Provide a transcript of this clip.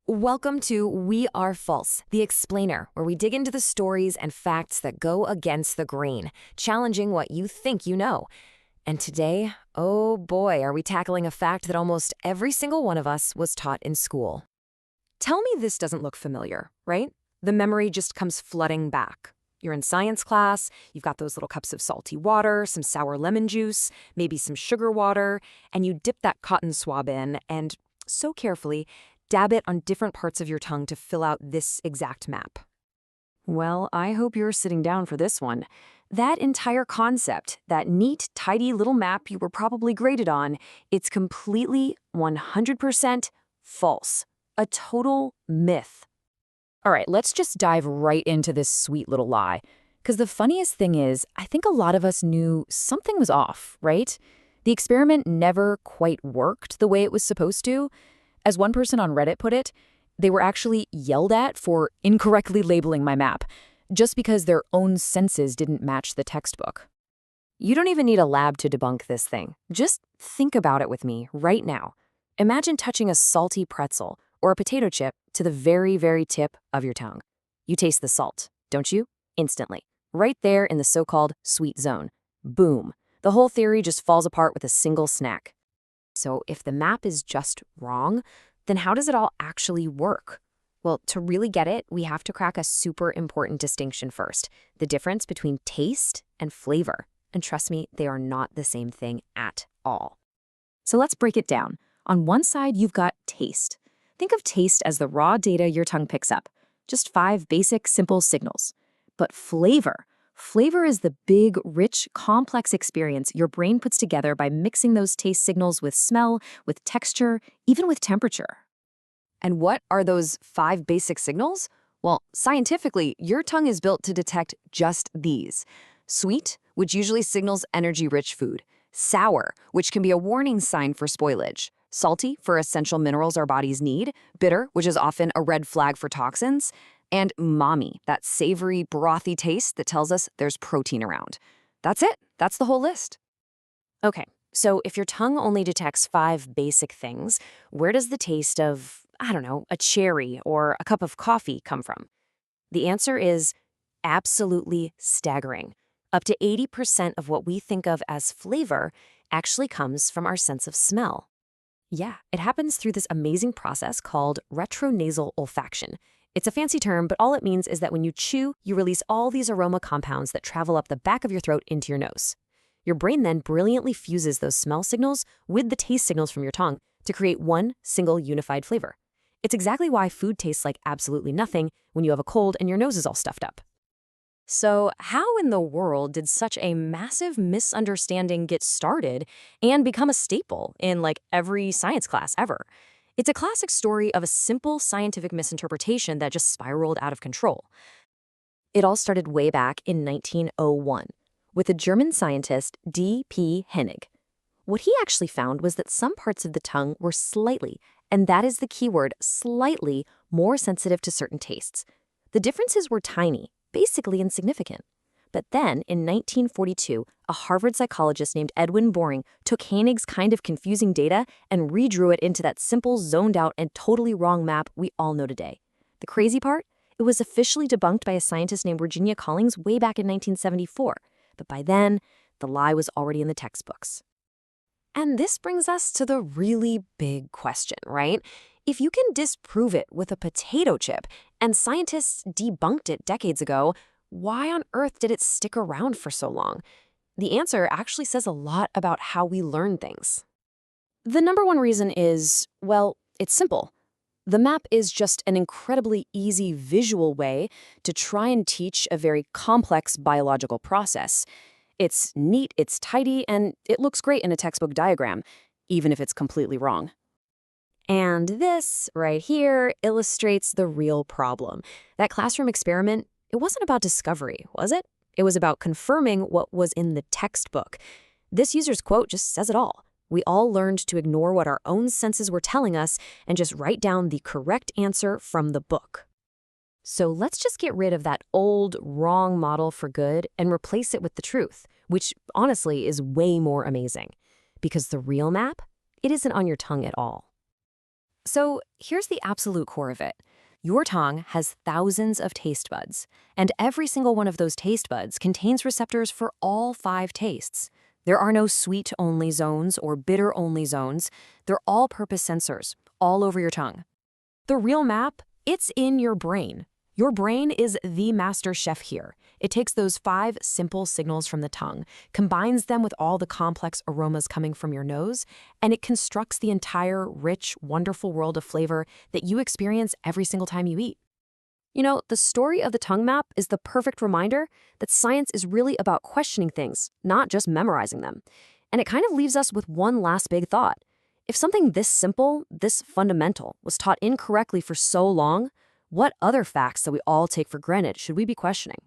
Welcome to We Are False, the explainer, where we dig into the stories and facts that go against the grain, challenging what you think you know. And today, oh boy, are we tackling a fact that almost every single one of us was taught in school. Tell me this doesn't look familiar, right? The memory just comes flooding back. You're in science class, you've got those little cups of salty water, some sour lemon juice, maybe some sugar water, and you dip that cotton swab in and, so carefully, dab it on different parts of your tongue to fill out this exact map. Well, I hope you're sitting down for this one. That entire concept, that neat, tidy little map you were probably graded on, it's completely 100% false. A total myth. All right, let's just dive right into this sweet little lie. Because the funniest thing is, I think a lot of us knew something was off, right? The experiment never quite worked the way it was supposed to. As one person on Reddit put it, they were actually yelled at for incorrectly labeling my map, just because their own senses didn't match the textbook. You don't even need a lab to debunk this thing. Just think about it with me right now. Imagine touching a salty pretzel or a potato chip to the very, very tip of your tongue. You taste the salt, don't you? Instantly. Right there in the so-called sweet zone. Boom. The whole theory just falls apart with a single snack. So if the map is just wrong, then how does it all actually work? Well, to really get it, we have to crack a super important distinction first, the difference between taste and flavor. And trust me, they are not the same thing at all. So let's break it down. On one side, you've got taste. Think of taste as the raw data your tongue picks up. Just 5 basic, simple signals. But flavor is the big, rich, complex experience your brain puts together by mixing those taste signals with smell, with texture, even with temperature. And what are those 5 basic signals? Well, scientifically, your tongue is built to detect just these. Sweet, which usually signals energy-rich food. Sour, which can be a warning sign for spoilage. Salty, for essential minerals our bodies need. Bitter, which is often a red flag for toxins. And umami, that savory, brothy taste that tells us there's protein around. That's it. That's the whole list. Okay, so if your tongue only detects 5 basic things, where does the taste of, I don't know, a cherry or a cup of coffee come from? The answer is absolutely staggering. Up to 80% of what we think of as flavor actually comes from our sense of smell. Yeah, it happens through this amazing process called retronasal olfaction. It's a fancy term, but all it means is that when you chew, you release all these aroma compounds that travel up the back of your throat into your nose. Your brain then brilliantly fuses those smell signals with the taste signals from your tongue to create one single unified flavor. It's exactly why food tastes like absolutely nothing when you have a cold and your nose is all stuffed up. So how in the world did such a massive misunderstanding get started and become a staple in every science class ever? It's a classic story of a simple scientific misinterpretation that just spiraled out of control. It all started way back in 1901 with the German scientist D.P. Hennig. What he actually found was that some parts of the tongue were slightly, and that is the key word, slightly, more sensitive to certain tastes. The differences were tiny, basically insignificant. But then, in 1942, a Harvard psychologist named Edwin Boring took Hennig's kind of confusing data and redrew it into that simple, zoned-out, and totally wrong map we all know today. The crazy part? It was officially debunked by a scientist named Virginia Collins way back in 1974. But by then, the lie was already in the textbooks. And this brings us to the really big question, right? If you can disprove it with a potato chip, and scientists debunked it decades ago, why on earth did it stick around for so long? The answer actually says a lot about how we learn things. The number one reason is, well, it's simple. The map is just an incredibly easy visual way to try and teach a very complex biological process. It's neat, it's tidy, and it looks great in a textbook diagram, even if it's completely wrong. And this, right here, illustrates the real problem. That classroom experiment, it wasn't about discovery, was it? It was about confirming what was in the textbook. This user's quote just says it all. We all learned to ignore what our own senses were telling us and just write down the correct answer from the book. So let's just get rid of that old, wrong model for good and replace it with the truth, which honestly is way more amazing. Because the real map, it isn't on your tongue at all. So here's the absolute core of it. Your tongue has thousands of taste buds, and every single one of those taste buds contains receptors for all five tastes. There are no sweet-only zones or bitter-only zones. They're all-purpose sensors, all over your tongue. The real map, it's in your brain. Your brain is the master chef here. It takes those five simple signals from the tongue, combines them with all the complex aromas coming from your nose, and it constructs the entire rich, wonderful world of flavor that you experience every single time you eat. You know, the story of the tongue map is the perfect reminder that science is really about questioning things, not just memorizing them. And it kind of leaves us with one last big thought. If something this simple, this fundamental, was taught incorrectly for so long, what other facts that we all take for granted should we be questioning?